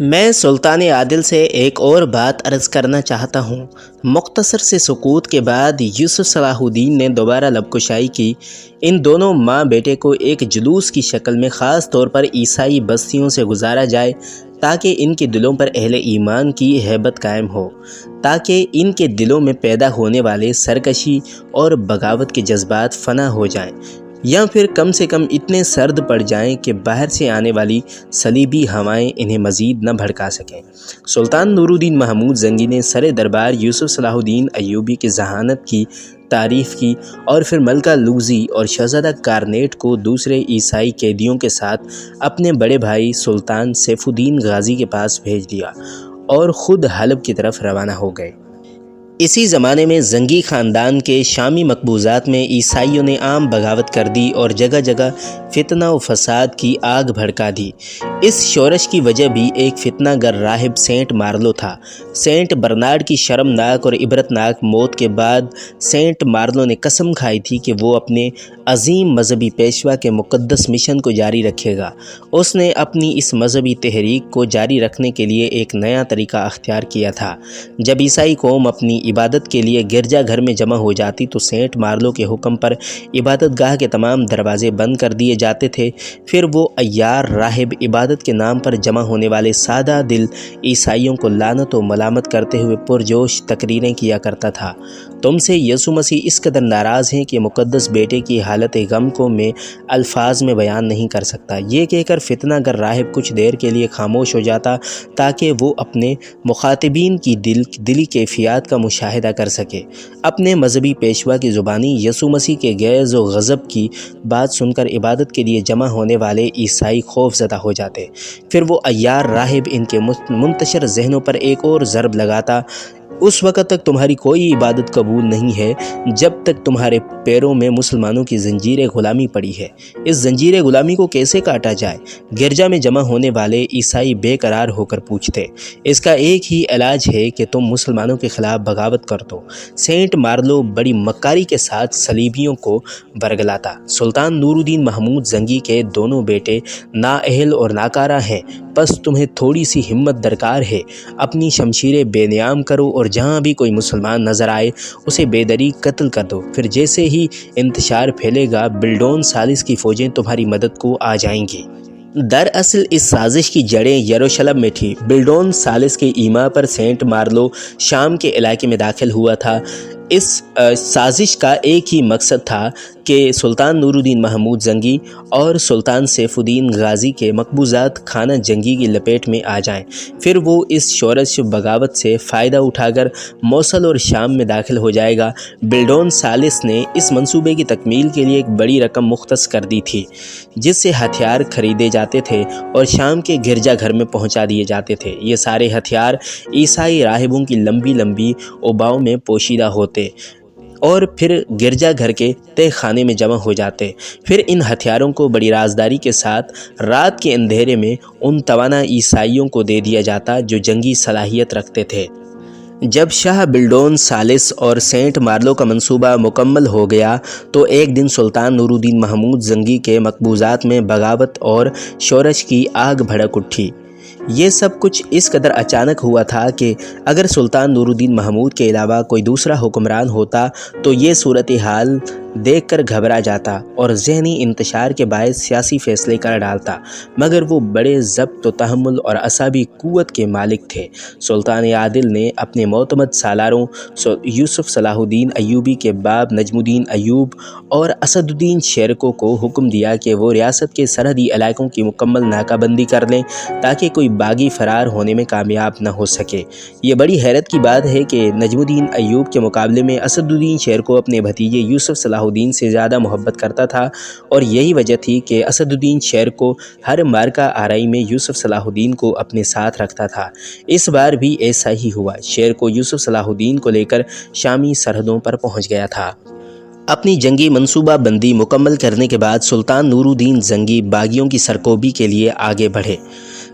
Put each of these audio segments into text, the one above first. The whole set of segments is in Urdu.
میں سلطان عادل سے ایک اور بات عرض کرنا چاہتا ہوں۔ مختصر سے سکوت کے بعد یوسف صلاح الدین نے دوبارہ لب کشائی کی۔ ان دونوں ماں بیٹے کو ایک جلوس کی شکل میں خاص طور پر عیسائی بستیوں سے گزارا جائے تاکہ ان کے دلوں پر اہل ایمان کی ہیبت قائم ہو، تاکہ ان کے دلوں میں پیدا ہونے والے سرکشی اور بغاوت کے جذبات فنا ہو جائیں، یا پھر کم سے کم اتنے سرد پڑ جائیں کہ باہر سے آنے والی صلیبی ہوائیں انہیں مزید نہ بھڑکا سکیں۔ سلطان نور الدین محمود زنگی نے سر دربار یوسف صلاح الدین ایوبی کی ذہانت کی تعریف کی اور پھر ملکہ لوزی اور شہزادہ کارنیٹ کو دوسرے عیسائی قیدیوں کے ساتھ اپنے بڑے بھائی سلطان سیف الدین غازی کے پاس بھیج دیا اور خود حلب کی طرف روانہ ہو گئے۔ اسی زمانے میں زنگی خاندان کے شامی مقبوضات میں عیسائیوں نے عام بغاوت کر دی اور جگہ جگہ فتنہ و فساد کی آگ بھڑکا دی۔ اس شورش کی وجہ بھی ایک فتنہ گر راہب سینٹ مارلو تھا۔ سینٹ برنارڈ کی شرمناک اور عبرتناک موت کے بعد سینٹ مارلو نے قسم کھائی تھی کہ وہ اپنے عظیم مذہبی پیشوا کے مقدس مشن کو جاری رکھے گا۔ اس نے اپنی اس مذہبی تحریک کو جاری رکھنے کے لیے ایک نیا طریقہ اختیار کیا تھا۔ جب عیسائی قوم اپنی عبادت کے لیے گرجا گھر میں جمع ہو جاتی تو سینٹ مارلو کے حکم پر عبادت گاہ کے تمام دروازے بند کر دیے جاتے تھے۔ پھر وہ عیار راہب عبادت کے نام پر جمع ہونے والے سادہ دل عیسائیوں کو لعنت و ملامت کرتے ہوئے پرجوش تقریریں کیا کرتا تھا۔ تم سے یسوع مسیح اس قدر ناراض ہیں کہ مقدس بیٹے کی حالت غم کو میں الفاظ میں بیان نہیں کر سکتا۔ یہ کہہ کر فتنہ گر راہب کچھ دیر کے لیے خاموش ہو جاتا تاکہ وہ اپنے مخاطبین کی دلی کیفیات کا مشاہدہ کر سکے۔ اپنے مذہبی پیشوا کی زبانی یسوع مسیح کے غیظ و غضب کی بات سن کر عبادت کے لیے جمع ہونے والے عیسائی خوف زدہ ہو جاتے۔ پھر وہ عیار راہب ان کے منتشر ذہنوں پر ایک اور ضرب لگاتا: اس وقت تک تمہاری کوئی عبادت قبول نہیں ہے جب تک تمہارے پیروں میں مسلمانوں کی زنجیر غلامی پڑی ہے۔ اس زنجیر غلامی کو کیسے کاٹا جائے؟ گرجا میں جمع ہونے والے عیسائی بے قرار ہو کر پوچھتے۔ اس کا ایک ہی علاج ہے کہ تم مسلمانوں کے خلاف بغاوت کر دو۔ سینٹ مارلو بڑی مکاری کے ساتھ صلیبیوں کو برگلاتا: سلطان نور الدین محمود زنگی کے دونوں بیٹے نااہل اور ناکارہ ہیں، بس تمہیں تھوڑی سی ہمت درکار ہے۔ اپنی شمشیریں بے نیام کرو اور جہاں بھی کوئی مسلمان نظر آئے اسے بے دریغ قتل کر دو۔ پھر جیسے ہی انتشار پھیلے گا بلڈون ثالث کی فوجیں تمہاری مدد کو آ جائیں گی۔ دراصل اس سازش کی جڑیں یروشلم میں تھی۔ بلڈون ثالث کے ایما پر سینٹ مارلو شام کے علاقے میں داخل ہوا تھا۔ اس سازش کا ایک ہی مقصد تھا کہ سلطان نور الدین محمود زنگی اور سلطان سیف الدین غازی کے مقبوضات خانہ جنگی کی لپیٹ میں آ جائیں۔ پھر وہ اس شورش بغاوت سے فائدہ اٹھا کر موصل اور شام میں داخل ہو جائے گا۔ بلڈون ثالث نے اس منصوبے کی تکمیل کے لیے ایک بڑی رقم مختص کر دی تھی جس سے ہتھیار خریدے جاتے تھے اور شام کے گرجا گھر میں پہنچا دیے جاتے تھے۔ یہ سارے ہتھیار عیسائی راہبوں کی لمبی لمبی اوباؤں میں پوشیدہ ہوتے اور پھر گرجا گھر کے تہ خانے میں جمع ہو جاتے۔ پھر ان ہتھیاروں کو بڑی رازداری کے ساتھ رات کے اندھیرے میں ان توانا عیسائیوں کو دے دیا جاتا جو جنگی صلاحیت رکھتے تھے۔ جب شاہ بلڈون ثالث اور سینٹ مارلو کا منصوبہ مکمل ہو گیا تو ایک دن سلطان نور الدین محمود زنگی کے مقبوضات میں بغاوت اور شورش کی آگ بھڑک اٹھی۔ یہ سب کچھ اس قدر اچانک ہوا تھا کہ اگر سلطان نور الدین محمود کے علاوہ کوئی دوسرا حکمران ہوتا تو یہ صورتحال دیکھ کر گھبرا جاتا اور ذہنی انتشار کے باعث سیاسی فیصلے کر ڈالتا، مگر وہ بڑے ضبط و تحمل اور اعصابی قوت کے مالک تھے۔ سلطان عادل نے اپنے معتمد سالاروں یوسف صلاح الدین ایوبی کے باب نجم الدین ایوب اور اسد الدین شیرکو کو حکم دیا کہ وہ ریاست کے سرحدی علاقوں کی مکمل ناکہ بندی کر لیں تاکہ کوئی باغی فرار ہونے میں کامیاب نہ ہو سکے۔ یہ بڑی حیرت کی بات ہے کہ نجم الدین ایوب کے مقابلے میں اسد الدین شیرکو اپنے بھتیجے یوسف صلاح الدین سے زیادہ محبت کرتا تھا، اور یہی وجہ تھی کہ اسد الدین شیرکو ہر مارکہ آرائی میں یوسف صلاح الدین کو اپنے ساتھ رکھتا تھا۔ اس بار بھی ایسا ہی ہوا۔ شیرکو یوسف صلاح الدین کو لے کر شامی سرحدوں پر پہنچ گیا تھا۔ اپنی جنگی منصوبہ بندی مکمل کرنے کے بعد سلطان نور الدین زنگی باغیوں کی سرکوبی کے لیے آگے بڑھے۔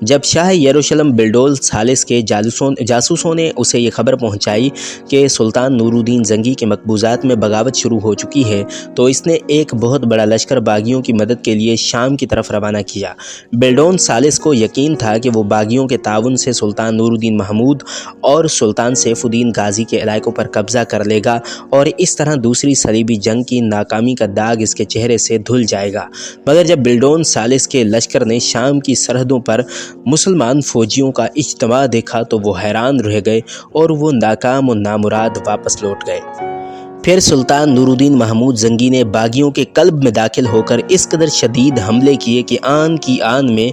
جب شاہ یروشلم بلڈول ثالث کے جاسوسوں نے اسے یہ خبر پہنچائی کہ سلطان نور الدین زنگی کے مقبوضات میں بغاوت شروع ہو چکی ہے تو اس نے ایک بہت بڑا لشکر باغیوں کی مدد کے لیے شام کی طرف روانہ کیا۔ بلڈون ثالث کو یقین تھا کہ وہ باغیوں کے تعاون سے سلطان نور الدین محمود اور سلطان سیف الدین غازی کے علاقوں پر قبضہ کر لے گا اور اس طرح دوسری صلیبی جنگ کی ناکامی کا داغ اس کے چہرے سے دھل جائے گا۔ مگر جب بلڈون ثالث کے لشکر نے شام کی سرحدوں پر مسلمان فوجیوں کا اجتماع دیکھا تو وہ حیران رہ گئے اور وہ ناکام و نامراد واپس لوٹ گئے۔ پھر سلطان نور الدین محمود زنگی نے باغیوں کے قلب میں داخل ہو کر اس قدر شدید حملے کیے کہ آن کی آن میں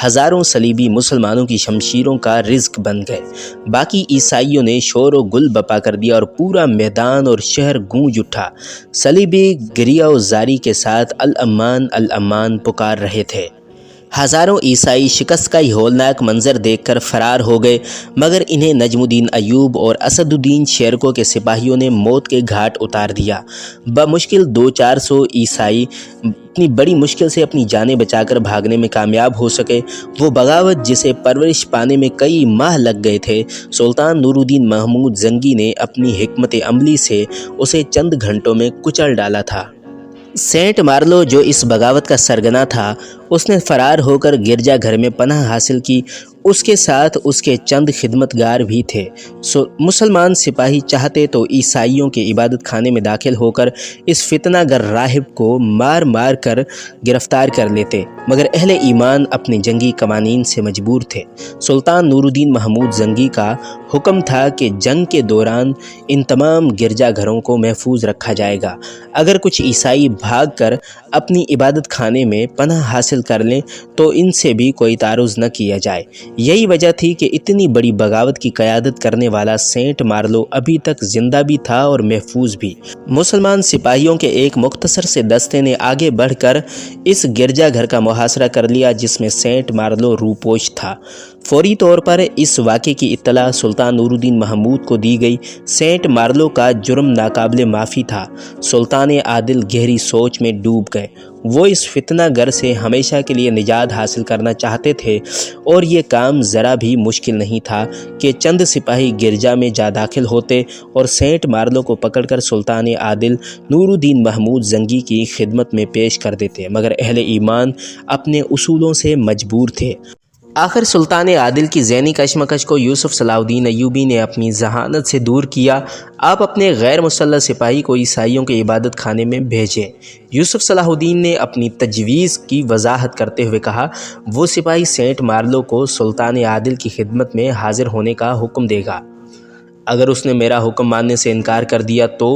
ہزاروں صلیبی مسلمانوں کی شمشیروں کا رزق بن گئے۔ باقی عیسائیوں نے شور و گل بپا کر دیا اور پورا میدان اور شہر گونج اٹھا۔ صلیبی گریہ و زاری کے ساتھ الامان الامان پکار رہے تھے۔ ہزاروں عیسائی شکست کا یہ ہولناک منظر دیکھ کر فرار ہو گئے، مگر انہیں نجم الدین ایوب اور اسد الدین شیرکو کے سپاہیوں نے موت کے گھاٹ اتار دیا۔ بمشکل 200-400 عیسائی اتنی بڑی مشکل سے اپنی جانیں بچا کر بھاگنے میں کامیاب ہو سکے۔ وہ بغاوت جسے پرورش پانے میں کئی ماہ لگ گئے تھے، سلطان نور الدین محمود زنگی نے اپنی حکمت عملی سے اسے چند گھنٹوں میں کچل ڈالا تھا۔ سینٹ مارلو جو اس بغاوت کا سرگنا تھا، اس نے فرار ہو کر گرجا گھر میں پناہ حاصل کی۔ اس کے ساتھ اس کے چند خدمتگار بھی تھے۔ مسلمان سپاہی چاہتے تو عیسائیوں کے عبادت خانے میں داخل ہو کر اس فتنہ گر راہب کو مار مار کر گرفتار کر لیتے، مگر اہل ایمان اپنے جنگی قوانین سے مجبور تھے۔ سلطان نور الدین محمود زنگی کا حکم تھا کہ جنگ کے دوران ان تمام گرجا گھروں کو محفوظ رکھا جائے گا۔ اگر کچھ عیسائی بھاگ کر اپنی عبادت خانے میں پناہ حاصل کر لیں تو ان سے بھی کوئی تعرض نہ کیا جائے۔ یہی وجہ تھی کہ اتنی بڑی بغاوت کی قیادت کرنے والا سینٹ مارلو ابھی تک زندہ بھی تھا اور محفوظ بھی۔ مسلمان سپاہیوں کے ایک مختصر سے دستے نے آگے بڑھ کر اس گرجا گھر کا محاصرہ کر لیا جس میں سینٹ مارلو روپوش تھا۔ فوری طور پر اس واقعے کی اطلاع سلطان نور الدین محمود کو دی گئی۔ سینٹ مارلو کا جرم ناقابل معافی تھا۔ سلطان عادل گہری سوچ میں ڈوب گئے۔ وہ اس فتنہ گر سے ہمیشہ کے لیے نجات حاصل کرنا چاہتے تھے اور یہ کام ذرا بھی مشکل نہیں تھا کہ چند سپاہی گرجا میں جا داخل ہوتے اور سینٹ مارلو کو پکڑ کر سلطان عادل نور الدین محمود زنگی کی خدمت میں پیش کر دیتے، مگر اہل ایمان اپنے اصولوں سے مجبور تھے۔ آخر سلطان عادل کی ذہنی کشمکش کو یوسف صلاح الدین ایوبی نے اپنی ذہانت سے دور کیا۔ آپ اپنے غیر مسلح سپاہی کو عیسائیوں کے عبادت خانے میں بھیجیں۔ یوسف صلاح الدین نے اپنی تجویز کی وضاحت کرتے ہوئے کہا، وہ سپاہی سینٹ مارلو کو سلطان عادل کی خدمت میں حاضر ہونے کا حکم دے گا۔ اگر اس نے میرا حکم ماننے سے انکار کر دیا تو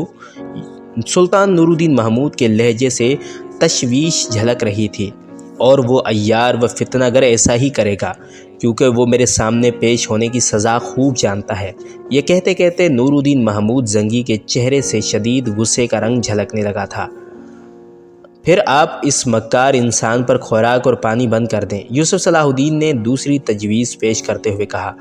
سلطان نور الدین محمود کے لہجے سے تشویش جھلک رہی تھی، اور وہ عیار و فتنہ گر ایسا ہی کرے گا کیونکہ وہ میرے سامنے پیش ہونے کی سزا خوب جانتا ہے۔ یہ کہتے کہتے نور الدین محمود زنگی کے چہرے سے شدید غصے کا رنگ جھلکنے لگا تھا۔ پھر آپ اس مکار انسان پر خوراک اور پانی بند کر دیں۔ یوسف صلاح الدین نے دوسری تجویز پیش کرتے ہوئے کہا،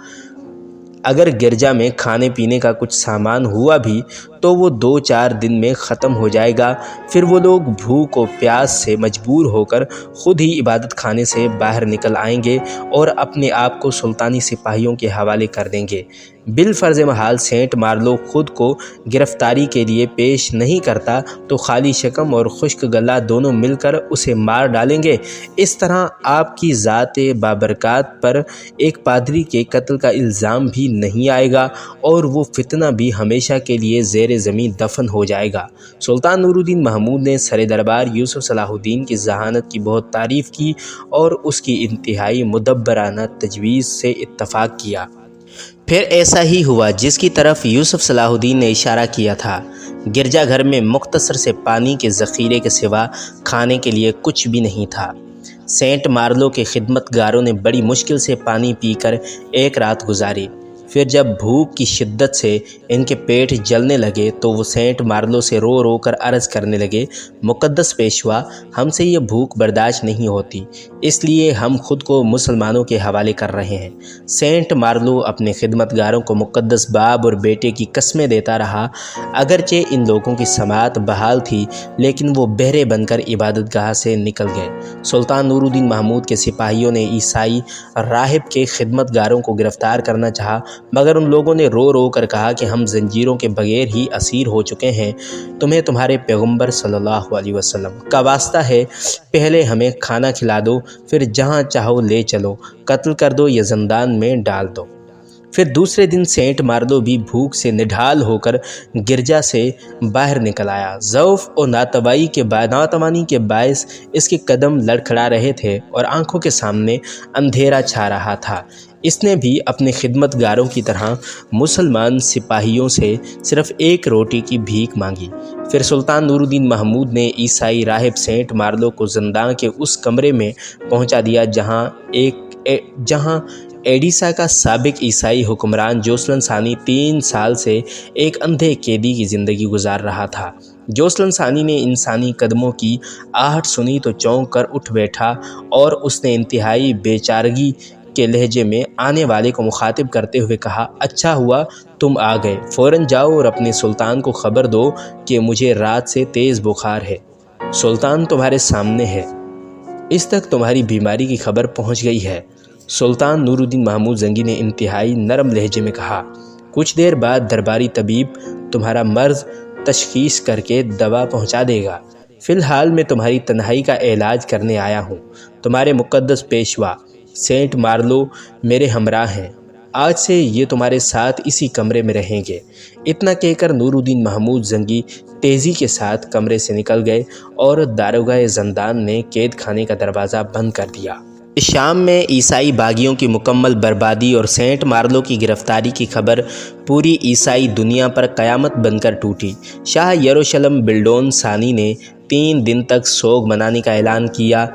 اگر گرجا میں کھانے پینے کا کچھ سامان ہوا بھی تو وہ 2-4 دن میں ختم ہو جائے گا، پھر وہ لوگ بھوک و پیاس سے مجبور ہو کر خود ہی عبادت خانے سے باہر نکل آئیں گے اور اپنے آپ کو سلطانی سپاہیوں کے حوالے کر دیں گے۔ بالفرض محال سینٹ مارلو خود کو گرفتاری کے لیے پیش نہیں کرتا تو خالی شکم اور خشک گلہ دونوں مل کر اسے مار ڈالیں گے۔ اس طرح آپ کی ذات بابرکات پر ایک پادری کے قتل کا الزام بھی نہیں آئے گا اور وہ فتنہ بھی ہمیشہ کے لیے زیر زمین دفن ہو جائے گا۔ سلطان نور الدین محمود نے سر دربار یوسف صلاح الدین کی ذہانت کی بہت تعریف کی اور اس کی انتہائی مدبرانہ تجویز سے اتفاق کیا۔ پھر ایسا ہی ہوا جس کی طرف یوسف صلاح الدین نے اشارہ کیا تھا۔ گرجا گھر میں مختصر سے پانی کے ذخیرے کے سوا کھانے کے لیے کچھ بھی نہیں تھا۔ سینٹ مارلو کے خدمت گاروں نے بڑی مشکل سے پانی پی کر ایک رات گزاری۔ پھر جب بھوک کی شدت سے ان کے پیٹ جلنے لگے تو وہ سینٹ مارلو سے رو رو کر عرض کرنے لگے، مقدس پیشوا، ہم سے یہ بھوک برداشت نہیں ہوتی، اس لیے ہم خود کو مسلمانوں کے حوالے کر رہے ہیں۔ سینٹ مارلو اپنے خدمتگاروں کو مقدس باپ اور بیٹے کی قسمیں دیتا رہا۔ اگرچہ ان لوگوں کی سماعت بحال تھی لیکن وہ بہرے بن کر عبادت گاہ سے نکل گئے۔ سلطان نور الدین محمود کے سپاہیوں نے عیسائی راہب کے خدمتگاروں کو گرفتار کرنا چاہا، مگر ان لوگوں نے رو رو کر کہا کہ ہم زنجیروں کے بغیر ہی اسیر ہو چکے ہیں، تمہیں تمہارے پیغمبر صلی اللہ علیہ وسلم کا واسطہ ہے، پہلے ہمیں کھانا کھلا دو، پھر جہاں چاہو لے چلو، قتل کر دو یا زندان میں ڈال دو۔ پھر دوسرے دن سینٹ مارلو بھی بھوک سے نڈھال ہو کر گرجا سے باہر نکل آیا۔ ضعف اور ناتوانی کے باعث اس کے قدم لڑکھڑا رہے تھے اور آنکھوں کے سامنے اندھیرا چھا رہا تھا۔ اس نے بھی اپنے خدمتگاروں کی طرح مسلمان سپاہیوں سے صرف ایک روٹی کی بھیک مانگی۔ پھر سلطان نور الدین محمود نے عیسائی راہب سینٹ مارلو کو زندان کے اس کمرے میں پہنچا دیا جہاں ایڈیسا کا سابق عیسائی حکمران جوسلن ثانی 3 سال سے ایک اندھے قیدی کی زندگی گزار رہا تھا۔ جوسلن ثانی نے انسانی قدموں کی آہٹ سنی تو چونک کر اٹھ بیٹھا اور اس نے انتہائی بے چارگی کے لہجے میں آنے والے کو مخاطب کرتے ہوئے کہا، اچھا ہوا تم آ گئے، فوراً جاؤ اور اپنے سلطان کو خبر دو کہ مجھے رات سے تیز بخار ہے۔ سلطان تمہارے سامنے ہے، اس تک تمہاری بیماری کی خبر پہنچ گئی ہے۔ سلطان نور الدین محمود زنگی نے انتہائی نرم لہجے میں کہا، کچھ دیر بعد درباری طبیب تمہارا مرض تشخیص کر کے دوا پہنچا دے گا، فی الحال میں تمہاری تنہائی کا علاج کرنے آیا ہوں۔ تمہارے مقدس پیشوا سینٹ مارلو میرے ہمراہ ہیں، آج سے یہ تمہارے ساتھ اسی کمرے میں رہیں گے۔ اتنا کہہ کر نور الدین محمود زنگی تیزی کے ساتھ کمرے سے نکل گئے اور داروغہ زندان نے قید خانے کا دروازہ بند کر دیا۔ شام میں عیسائی باغیوں کی مکمل بربادی اور سینٹ مارلو کی گرفتاری کی خبر پوری عیسائی دنیا پر قیامت بن کر ٹوٹی۔ شاہ یروشلم بلڈون ثانی نے 3 دن تک سوگ منانے کا اعلان کیا۔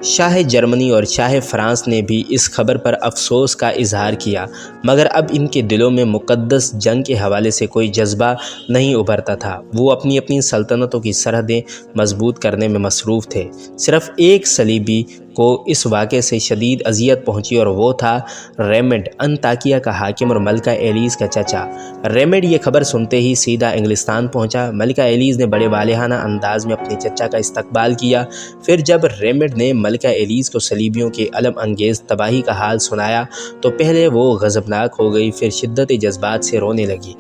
شاہ جرمنی اور شاہ فرانس نے بھی اس خبر پر افسوس کا اظہار کیا، مگر اب ان کے دلوں میں مقدس جنگ کے حوالے سے کوئی جذبہ نہیں ابھرتا تھا۔ وہ اپنی اپنی سلطنتوں کی سرحدیں مضبوط کرنے میں مصروف تھے۔ صرف ایک صلیبی کو اس واقعے سے شدید اذیت پہنچی اور وہ تھا ریمنڈ، انطاکیہ کا حاکم اور ملکہ ایلیز کا چچا۔ ریمنڈ یہ خبر سنتے ہی سیدھا انگلستان پہنچا۔ ملکہ ایلیز نے بڑے والہانہ انداز میں اپنے چچا کا استقبال کیا۔ پھر جب ریمنڈ نے ملکہ ایلیز کو صلیبیوں کے علم انگیز تباہی کا حال سنایا تو پہلے وہ غضبناک ہو گئی، پھر شدت جذبات سے رونے لگی۔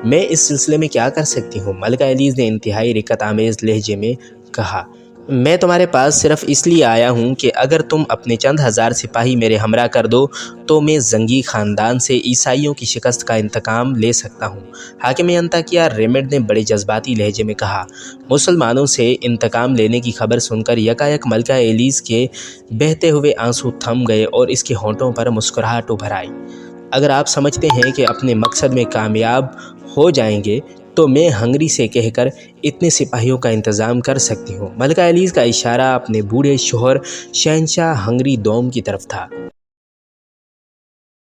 میں اس سلسلے میں کیا کر سکتی ہوں؟ ملکہ ایلیز نے انتہائی رقت آمیز لہجے میں کہا، میں تمہارے پاس صرف اس لیے آیا ہوں کہ اگر تم اپنے چند ہزار سپاہی میرے ہمراہ کر دو تو میں زنگی خاندان سے عیسائیوں کی شکست کا انتقام لے سکتا ہوں۔ حاکم انطاکیہ ریمنڈ نے بڑے جذباتی لہجے میں کہا۔ مسلمانوں سے انتقام لینے کی خبر سن کر یکایک ملکہ ایلیز کے بہتے ہوئے آنسو تھم گئے اور اس کے ہونٹوں پر مسکراہٹ ابھر آئی۔ اگر آپ سمجھتے ہیں کہ اپنے مقصد میں کامیاب ہو جائیں گے تو میں ہنگری سے کہہ کر اتنے سپاہیوں کا انتظام کر سکتی ہوں۔ ملکہ ایلیز کا اشارہ اپنے بوڑھے شوہر شہنشاہ ہنگری دوم کی طرف تھا۔